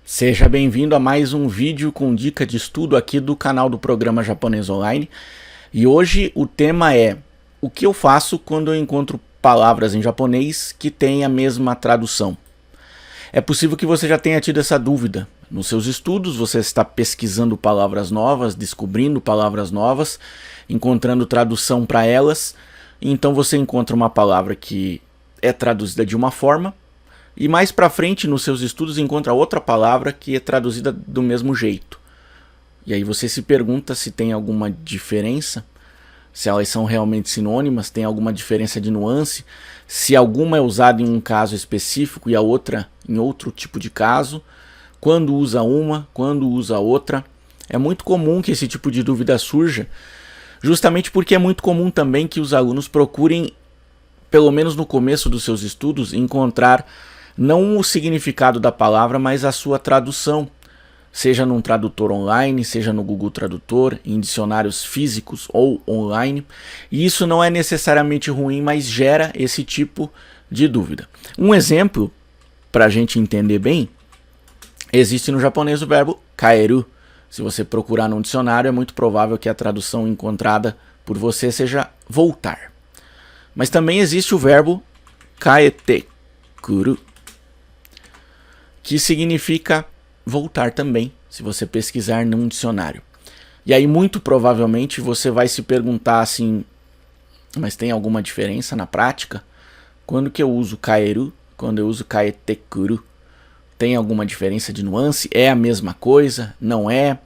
Seja bem-vindo a mais um vídeo com dica de estudo aqui do canal do Programa Japonês Online. E hoje o tema é o que eu faço quando eu encontro palavras em japonês que têm a mesma tradução. É possível que você já tenha tido essa dúvida. Nos seus estudos você está pesquisando palavras novas, descobrindo palavras novas, encontrando tradução para elas. E então você encontra uma palavra que é traduzida de uma forma, e mais para frente nos seus estudos encontra outra palavra que é traduzida do mesmo jeito. E aí você se pergunta se tem alguma diferença, se elas são realmente sinônimas, tem alguma diferença de nuance, se alguma é usada em um caso específico e a outra em outro tipo de caso, quando usa uma, quando usa outra. É muito comum que esse tipo de dúvida surja, justamente porque é muito comum também que os alunos procurem, pelo menos no começo dos seus estudos, encontrar não o significado da palavra, mas a sua tradução, seja num tradutor online, seja no Google Tradutor, em dicionários físicos ou online. E isso não é necessariamente ruim, mas gera esse tipo de dúvida. Um exemplo, para a gente entender bem, existe no japonês o verbo kaeru. Se você procurar num dicionário, é muito provável que a tradução encontrada por você seja voltar. Mas também existe o verbo kaete kuru, que significa voltar também, se você pesquisar num dicionário. E aí muito provavelmente você vai se perguntar assim, mas tem alguma diferença na prática? Quando que eu uso kaeru, quando eu uso kaetekuru, tem alguma diferença de nuance? É a mesma coisa? Não é?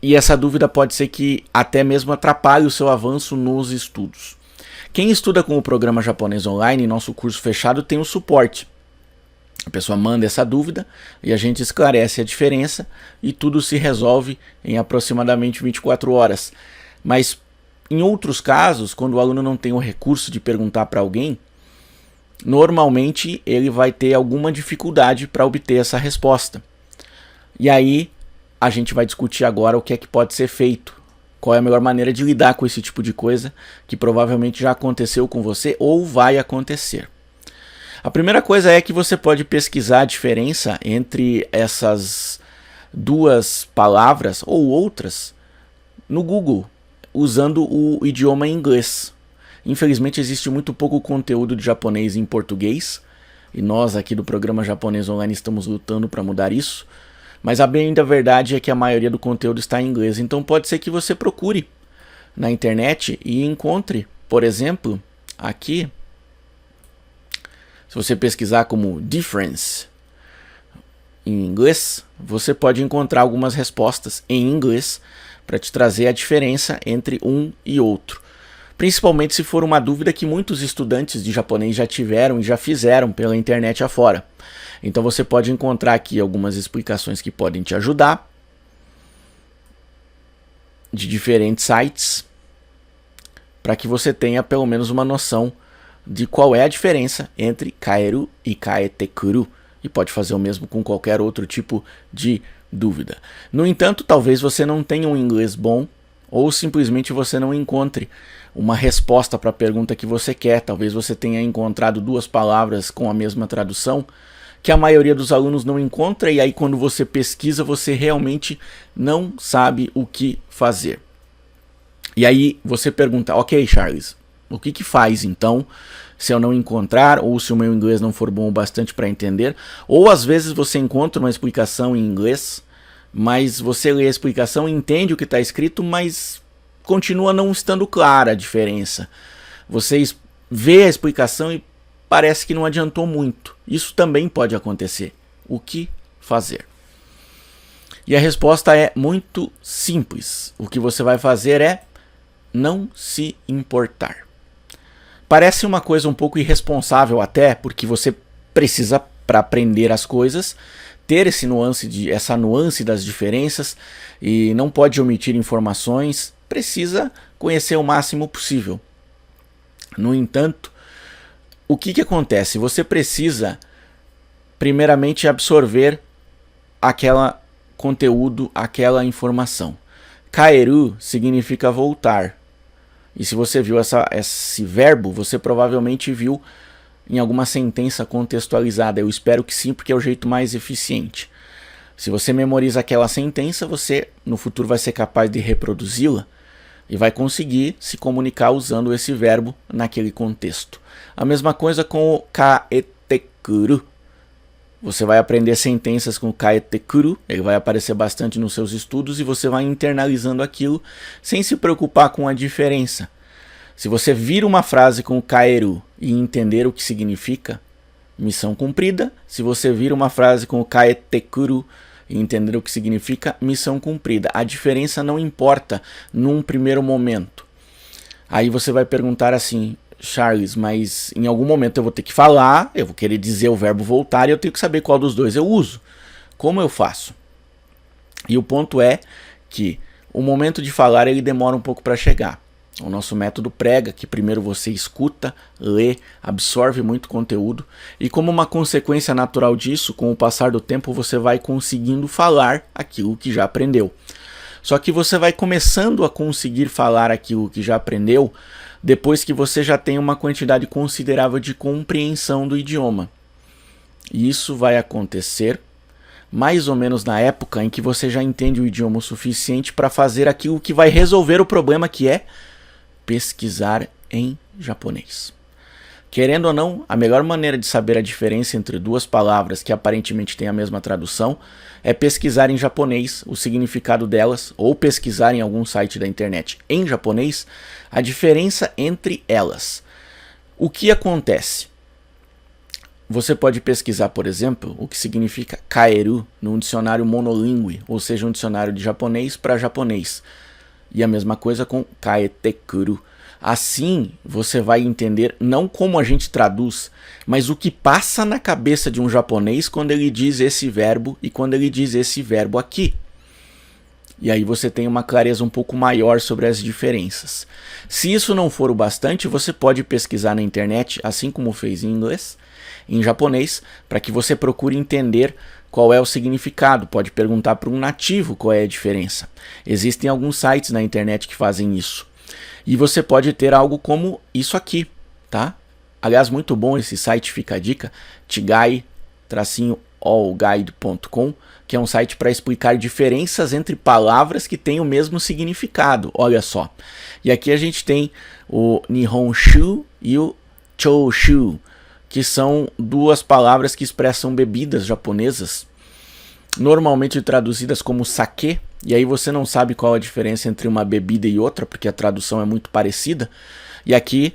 E essa dúvida pode ser que até mesmo atrapalhe o seu avanço nos estudos. Quem estuda com o Programa Japonês Online, nosso curso fechado, tem o suporte. A pessoa manda essa dúvida e a gente esclarece a diferença e tudo se resolve em aproximadamente 24 horas. Mas em outros casos, quando o aluno não tem o recurso de perguntar para alguém, normalmente ele vai ter alguma dificuldade para obter essa resposta. E aí a gente vai discutir agora o que é que pode ser feito. Qual é a melhor maneira de lidar com esse tipo de coisa que provavelmente já aconteceu com você ou vai acontecer. A primeira coisa é que você pode pesquisar a diferença entre essas duas palavras ou outras no Google, usando o idioma inglês. Infelizmente existe muito pouco conteúdo de japonês em português, e nós aqui do Programa Japonês Online estamos lutando para mudar isso, mas a bem da verdade é que a maioria do conteúdo está em inglês, então pode ser que você procure na internet e encontre, por exemplo, aqui, se você pesquisar como difference em inglês, você pode encontrar algumas respostas em inglês para te trazer a diferença entre um e outro. Principalmente se for uma dúvida que muitos estudantes de japonês já tiveram e já fizeram pela internet afora. Então você pode encontrar aqui algumas explicações que podem te ajudar, de diferentes sites, para que você tenha pelo menos uma noção de qual é a diferença entre kaeru e kaetekuru, e pode fazer o mesmo com qualquer outro tipo de dúvida. No entanto, talvez você não tenha um inglês bom, ou simplesmente você não encontre uma resposta para a pergunta que você quer. Talvez você tenha encontrado duas palavras com a mesma tradução, que a maioria dos alunos não encontra, e aí quando você pesquisa, você realmente não sabe o que fazer. E aí você pergunta, ok, Charles, o que faz então se eu não encontrar, ou se o meu inglês não for bom o bastante para entender? Ou às vezes você encontra uma explicação em inglês, mas você lê a explicação, entende o que está escrito, mas continua não estando clara a diferença. Você vê a explicação e parece que não adiantou muito. Isso também pode acontecer. O que fazer? E a resposta é muito simples. O que você vai fazer é não se importar. Parece uma coisa um pouco irresponsável até, porque você precisa, para aprender as coisas, ter essa nuance das diferenças e não pode omitir informações, precisa conhecer o máximo possível. No entanto, o que acontece? Você precisa primeiramente absorver aquele conteúdo, aquela informação. Kaeru significa voltar. E se você viu esse verbo, você provavelmente viu em alguma sentença contextualizada. Eu espero que sim, porque é o jeito mais eficiente. Se você memoriza aquela sentença, você no futuro vai ser capaz de reproduzi-la e vai conseguir se comunicar usando esse verbo naquele contexto. A mesma coisa com o kaetekuru. Você vai aprender sentenças com o kaetekuru, ele vai aparecer bastante nos seus estudos e você vai internalizando aquilo sem se preocupar com a diferença. Se você vir uma frase com o kaeru e entender o que significa, missão cumprida. Se você vir uma frase com o kaetekuru e entender o que significa, missão cumprida. A diferença não importa num primeiro momento. Aí você vai perguntar assim: Charles, mas em algum momento eu vou ter que falar, eu vou querer dizer o verbo voltar e eu tenho que saber qual dos dois eu uso. Como eu faço? E o ponto é que o momento de falar ele demora um pouco para chegar. O nosso método prega que primeiro você escuta, lê, absorve muito conteúdo e como uma consequência natural disso, com o passar do tempo você vai conseguindo falar aquilo que já aprendeu. Só que você vai começando a conseguir falar aquilo que já aprendeu depois que você já tem uma quantidade considerável de compreensão do idioma. E isso vai acontecer mais ou menos na época em que você já entende o idioma o suficiente para fazer aquilo que vai resolver o problema, que é pesquisar em japonês. Querendo ou não, a melhor maneira de saber a diferença entre duas palavras que aparentemente têm a mesma tradução é pesquisar em japonês o significado delas ou pesquisar em algum site da internet em japonês a diferença entre elas. O que acontece? Você pode pesquisar, por exemplo, o que significa kaeru num dicionário monolíngue, ou seja, um dicionário de japonês para japonês. E a mesma coisa com kaetekuru. Assim, você vai entender não como a gente traduz, mas o que passa na cabeça de um japonês quando ele diz esse verbo e quando ele diz esse verbo aqui. E aí você tem uma clareza um pouco maior sobre as diferenças. Se isso não for o bastante, você pode pesquisar na internet, assim como fez em inglês, em japonês, para que você procure entender qual é o significado. Pode perguntar para um nativo qual é a diferença. Existem alguns sites na internet que fazem isso. E você pode ter algo como isso aqui, tá? Aliás, muito bom esse site, fica a dica, tigai-allguide.com, que é um site para explicar diferenças entre palavras que têm o mesmo significado, olha só. E aqui a gente tem o Nihonshu e o Choshu, que são duas palavras que expressam bebidas japonesas, normalmente traduzidas como sake, e aí você não sabe qual a diferença entre uma bebida e outra, porque a tradução é muito parecida, e aqui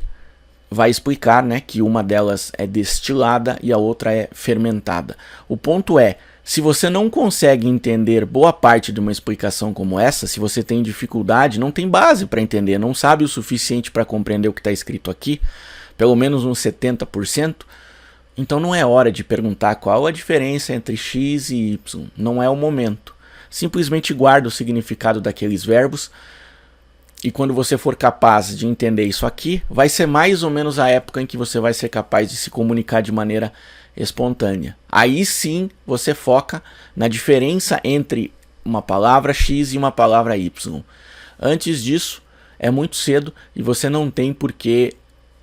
vai explicar, né, que uma delas é destilada e a outra é fermentada. O ponto é, se você não consegue entender boa parte de uma explicação como essa, se você tem dificuldade, não tem base para entender, não sabe o suficiente para compreender o que está escrito aqui, pelo menos uns 70%, então não é hora de perguntar qual a diferença entre X e Y, não é o momento. Simplesmente guarda o significado daqueles verbos e quando você for capaz de entender isso aqui, vai ser mais ou menos a época em que você vai ser capaz de se comunicar de maneira espontânea. Aí sim você foca na diferença entre uma palavra X e uma palavra Y. Antes disso, é muito cedo e você não tem por que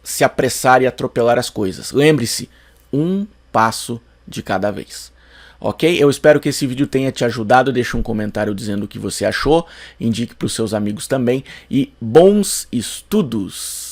se apressar e atropelar as coisas. Lembre-se, um passo de cada vez. Ok? Eu espero que esse vídeo tenha te ajudado. Deixe um comentário dizendo o que você achou. Indique para os seus amigos também. E bons estudos!